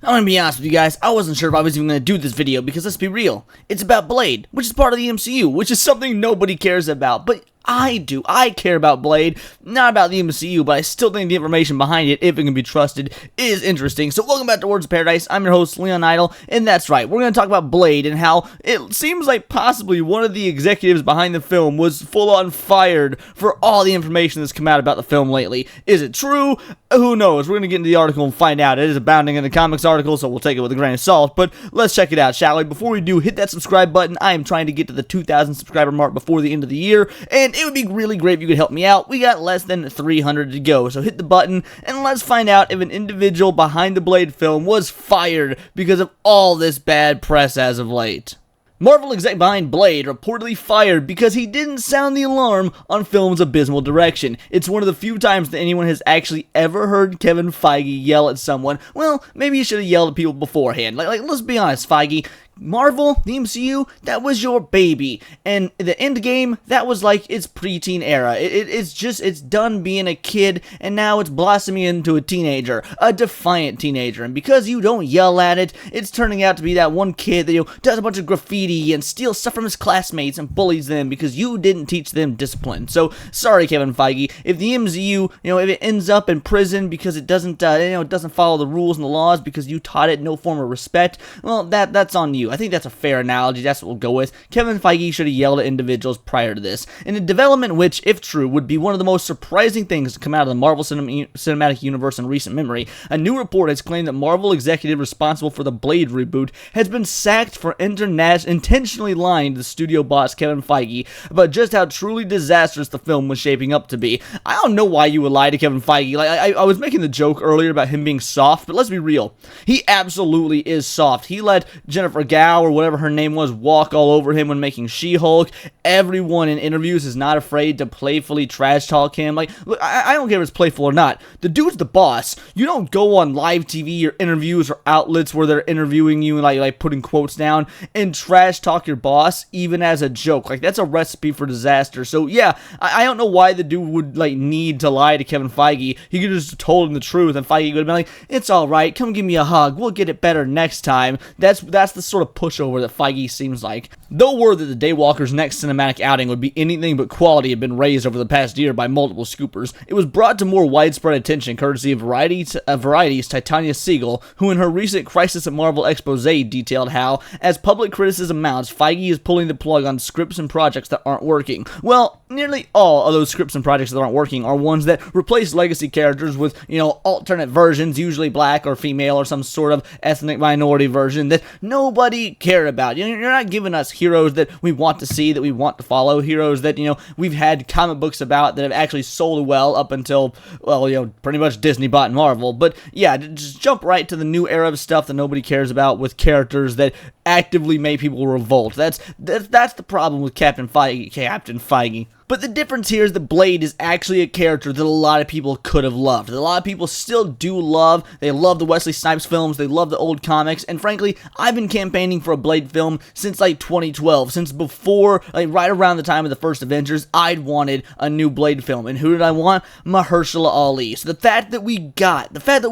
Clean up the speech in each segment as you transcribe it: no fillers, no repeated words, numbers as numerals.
I'm gonna be honest with you guys, I wasn't sure if I was even gonna do this video because let's be real, it's about Blade, which is part of the MCU, which is something nobody cares about, but I do. I care about Blade, not about the MCU, but I still think the information behind it, if it can be trusted, is interesting. So welcome back to Words of Paradise. I'm your host, Leon Idle, and that's right, we're going to talk about Blade and how it seems like possibly one of the executives behind the film was full-on fired for all the information that's come out about the film lately. Is it true? Who knows? We're going to get into the article and find out. It is abounding in the comics article, so we'll take it with a grain of salt, but let's check it out, shall we? Before we do, hit that subscribe button. I am trying to get to the 2,000 subscriber mark before the end of the year, and it would be really great if you could help me out. We got less than 300 to go, so hit the button and let's find out if an individual behind the Blade film was fired because of all this bad press as of late. Marvel exec behind Blade reportedly fired because he didn't sound the alarm on film's abysmal direction. It's one of the few times that anyone has actually ever heard Kevin Feige yell at someone. Well, maybe you should have yelled at people beforehand. Like let's be honest, Feige. Marvel, the MCU, that was your baby, and the Endgame, that was like its preteen era. It's done being a kid, and now it's blossoming into a teenager, a defiant teenager, and because you don't yell at it, it's turning out to be that one kid that does a bunch of graffiti and steals stuff from his classmates and bullies them because you didn't teach them discipline. So, sorry Kevin Feige, if the MCU, if it ends up in prison because it doesn't, it doesn't follow the rules and the laws because you taught it no form of respect, well, that's on you. I think that's a fair analogy. That's what we'll go with. Kevin Feige should have yelled at individuals prior to this. In a development which, if true, would be one of the most surprising things to come out of the Marvel Cinematic Universe in recent memory, a new report has claimed that Marvel executive responsible for the Blade reboot has been sacked for intentionally lying to the studio boss Kevin Feige about just how truly disastrous the film was shaping up to be. I don't know why you would lie to Kevin Feige. Like I was making the joke earlier about him being soft, but let's be real. He absolutely is soft. He let Jennifer Gao or whatever her name was walk all over him when making She-Hulk. Everyone in interviews is not afraid to playfully trash talk him. Like, look, I don't care if it's playful or not. The dude's the boss. You don't go on live TV or interviews or outlets where they're interviewing you and like putting quotes down and trash talk your boss even as a joke. Like, that's a recipe for disaster. So yeah, I don't know why the dude would need to lie to Kevin Feige. He could have just told him the truth and Feige would have been like, it's alright, come give me a hug. We'll get it better next time. That's the sort of pushover that Feige seems like. Though word that the Daywalker's next cinematic outing would be anything but quality had been raised over the past year by multiple scoopers, it was brought to more widespread attention courtesy of Variety's Titania Siegel, who in her recent Crisis at Marvel expose detailed how, as public criticism mounts, Feige is pulling the plug on scripts and projects that aren't working. Well, nearly all of those scripts and projects that aren't working are ones that replace legacy characters with, alternate versions, usually black or female or some sort of ethnic minority version that nobody cared about. You're not giving us heroes that we want to see, that we want to follow, heroes that, we've had comic books about that have actually sold well up until, well, pretty much Disney bought Marvel. But yeah, just jump right to the new era of stuff that nobody cares about with characters that actively make people revolt. That's the problem with Captain Feige. But the difference here is that Blade is actually a character that a lot of people could have loved. That a lot of people still do love. They love the Wesley Snipes films. They love the old comics. And frankly, I've been campaigning for a Blade film since 2012. Since before, right around the time of the first Avengers, I'd wanted a new Blade film. And who did I want? Mahershala Ali. So the fact that we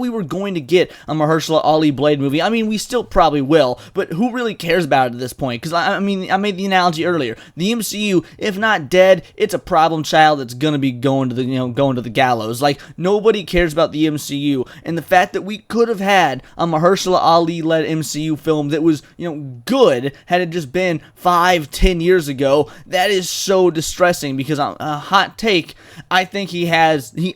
were going to get a Mahershala Ali Blade movie, I mean, we still probably will. But who really cares about it at this point? Because I made the analogy earlier. The MCU, if not dead, it's a problem child that's gonna be going to the gallows. Like, nobody cares about the MCU, and the fact that we could have had a Mahershala Ali-led MCU film that was, good, had it just been 5-10 years ago, that is so distressing, because a hot take, I think he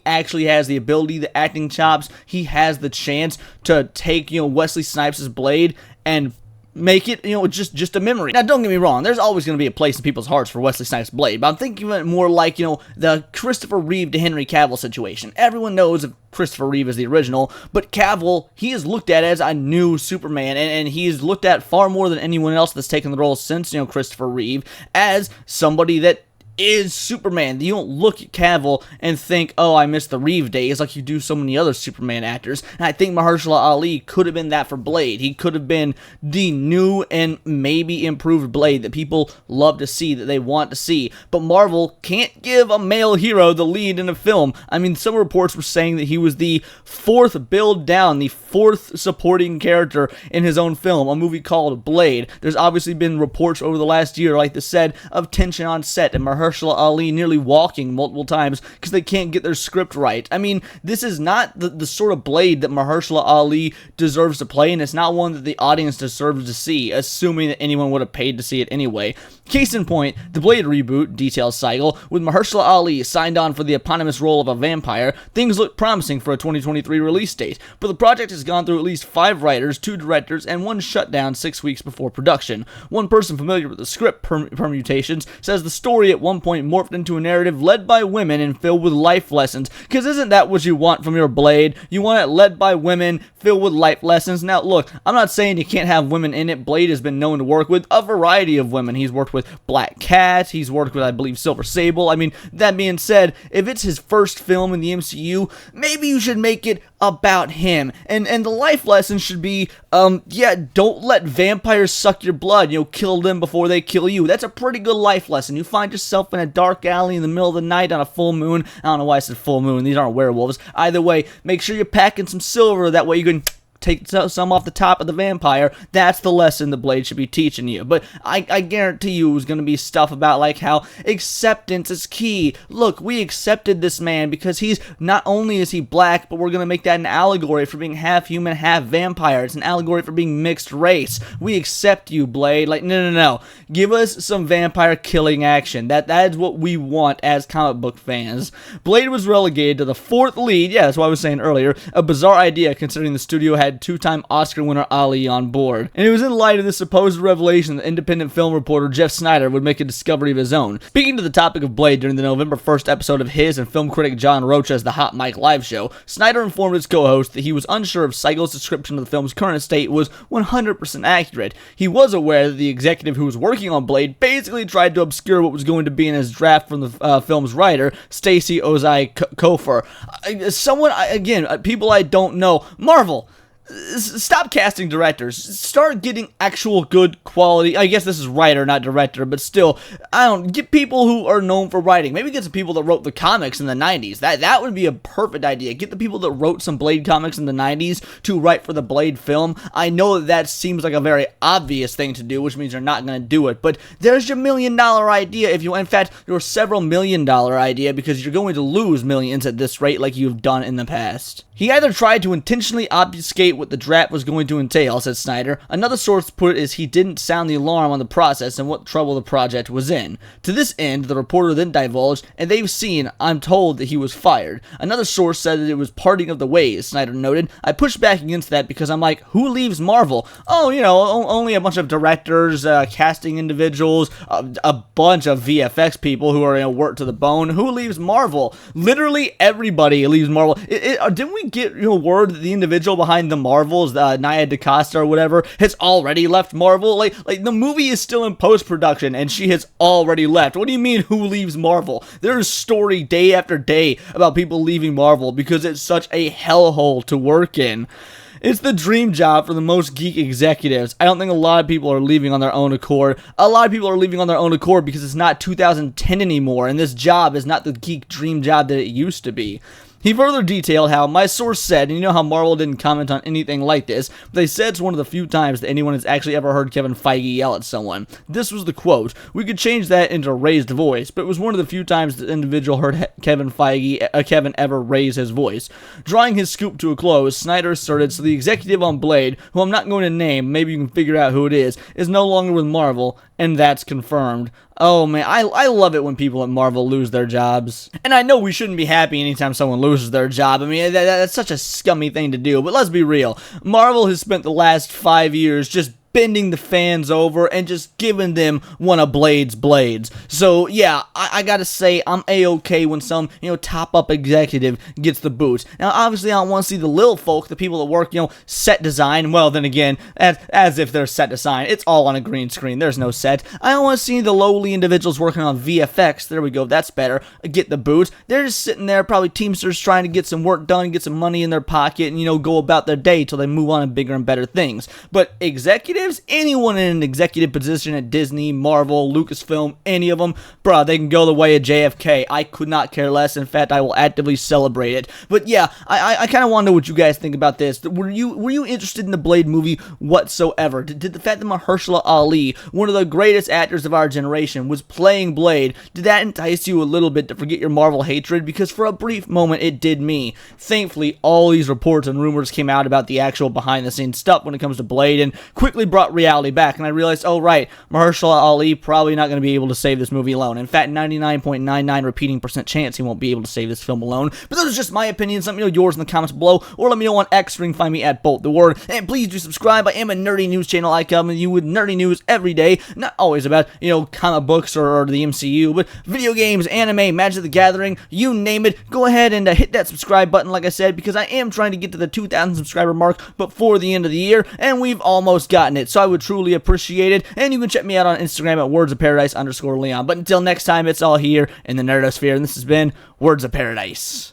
actually has the ability, the acting chops, he has the chance to take, Wesley Snipes' Blade and make it, just a memory. Now, don't get me wrong, there's always going to be a place in people's hearts for Wesley Snipes' Blade, but I'm thinking of it more like, the Christopher Reeve to Henry Cavill situation. Everyone knows of Christopher Reeve as the original, but Cavill, he is looked at as a new Superman, and he is looked at far more than anyone else that's taken the role since, Christopher Reeve, as somebody that is Superman. You don't look at Cavill and think, oh, I miss the Reeve days like you do so many other Superman actors. And I think Mahershala Ali could have been that for Blade. He could have been the new and maybe improved Blade that people love to see, that they want to see. But Marvel can't give a male hero the lead in a film. I mean, some reports were saying that he was the fourth build down, the fourth supporting character in his own film, a movie called Blade. There's obviously been reports over the last year, like they said, of tension on set and Mahershala Ali nearly walking multiple times because they can't get their script right. I mean, this is not the sort of Blade that Mahershala Ali deserves to play, and it's not one that the audience deserves to see, assuming that anyone would have paid to see it anyway. Case in point, the Blade reboot, Detail Cycle, with Mahershala Ali signed on for the eponymous role of a vampire, things look promising for a 2023 release date, but the project has gone through at least 5 writers, 2 directors, and 1 shutdown 6 weeks before production. One person familiar with the script permutations says the story at one point morphed into a narrative led by women and filled with life lessons, because isn't that what you want from your Blade? You want it led by women, filled with life lessons. Now look, I'm not saying you can't have women in it. Blade has been known to work with a variety of women. He's worked with Black Cat, he's worked with, I believe, Silver Sable. I mean, that being said, if it's his first film in the MCU, maybe you should make it about him, and the life lesson should be, don't let vampires suck your blood, kill them before they kill you. That's a pretty good life lesson. You find yourself in a dark alley in the middle of the night on a full moon. I don't know why I said full moon, these aren't werewolves. Either way, make sure you're packing some silver, that way you can take some off the top of the vampire. That's the lesson the Blade should be teaching you. But I guarantee you it was going to be stuff about like how acceptance is key. Look, we accepted this man because he's, not only is he black, but we're going to make that an allegory for being half human, half vampire. It's an allegory for being mixed race. We accept you, Blade. Like, no. Give us some vampire killing action. That is what we want as comic book fans. Blade was relegated to the 4th lead. Yeah, that's what I was saying earlier. A bizarre idea considering the studio had 2-time Oscar winner Ali on board. And it was in light of this supposed revelation that independent film reporter Jeff Snyder would make a discovery of his own. Speaking to the topic of Blade during the November 1st episode of his and film critic John Rocha's The Hot Mic live show, Snyder informed his co-host that he was unsure if Seigel's description of the film's current state was 100% accurate. He was aware that the executive who was working on Blade basically tried to obscure what was going to be in his draft from the film's writer, Stacey Ozai Kofer. People I don't know. Marvel, stop casting directors. Start getting actual good quality. I guess this is writer, not director, but still, get people who are known for writing. Maybe get some people that wrote the comics in the 90s. That would be a perfect idea. Get the people that wrote some Blade comics in the 90s to write for the Blade film. I know that seems like a very obvious thing to do, which means you're not going to do it, but there's your $1 million idea. In fact, your several $1 million idea, because you're going to lose millions at this rate like you've done in the past. He either tried to intentionally obfuscate what the draft was going to entail, said Snyder. Another source put it as he didn't sound the alarm on the process and what trouble the project was in. To this end, the reporter then divulged, and they've seen, I'm told that he was fired. Another source said that it was parting of the ways, Snyder noted. I pushed back against that because I'm like, who leaves Marvel? Oh, only a bunch of directors, casting individuals, a bunch of VFX people who are work to the bone. Who leaves Marvel? Literally everybody leaves Marvel. Didn't we get word that the individual behind the Marvels, Nia DaCosta or whatever, has already left Marvel? Like the movie is still in post-production and she has already left. What do you mean, who leaves Marvel? There's story day after day about people leaving Marvel because it's such a hellhole to work in. It's the dream job for the most geek executives. I don't think a lot of people are leaving on their own accord. A lot of people are leaving on their own accord because it's not 2010 anymore, and this job is not the geek dream job that it used to be. He further detailed how, my source said, and you know how Marvel didn't comment on anything like this, but they said it's one of the few times that anyone has actually ever heard Kevin Feige yell at someone. This was the quote. We could change that into raised voice, but it was one of the few times the individual heard Kevin ever raise his voice. Drawing his scoop to a close, Snyder asserted, so the executive on Blade, who I'm not going to name, maybe you can figure out who it is no longer with Marvel, and that's confirmed. Oh man, I love it when people at Marvel lose their jobs. And I know we shouldn't be happy anytime someone loses their job. I mean, that's such a scummy thing to do, but let's be real. Marvel has spent the last 5 years just bending the fans over and just giving them one of Blade's blades. So yeah, I gotta say I'm a-okay when some, top up executive gets the boots. Now obviously I don't want to see the little folk, the people that work, set design. Well then again, as if they're set design, it's all on a green screen, there's no set. I don't want to see the lowly individuals working on VFX, there we go, that's better, get the boots. They're just sitting there, probably teamsters trying to get some work done, get some money in their pocket, and go about their day till they move on to bigger and better things. But executives, anyone in an executive position at Disney, Marvel, Lucasfilm, any of them, bruh, they can go the way of JFK. I could not care less. In fact, I will actively celebrate it. But yeah, I kind of want to know what you guys think about this. Were you interested in the Blade movie whatsoever? Did the fact that Mahershala Ali, one of the greatest actors of our generation, was playing Blade, did that entice you a little bit to forget your Marvel hatred? Because for a brief moment, it did me. Thankfully, all these reports and rumors came out about the actual behind-the-scenes stuff when it comes to Blade, and quickly brought reality back, and I realized, oh right, Mahershala Ali probably not going to be able to save this movie alone. In fact, 99.99 repeating percent chance he won't be able to save this film alone. But those are just my opinions. Let me know yours in the comments below, or let me know on X, where you can find me at Bolt the Word. And please do subscribe. I am a nerdy news channel. I come to you with nerdy news every day, not always about, comic books or the MCU, but video games, anime, Magic the Gathering, you name it. Go ahead and hit that subscribe button, like I said, because I am trying to get to the 2,000 subscriber mark before the end of the year, and we've almost gotten it, so I would truly appreciate it. And you can check me out on Instagram at wordsofparadise_Leon. But until next time, it's all here in the Nerdosphere, and this has been Words of Paradise.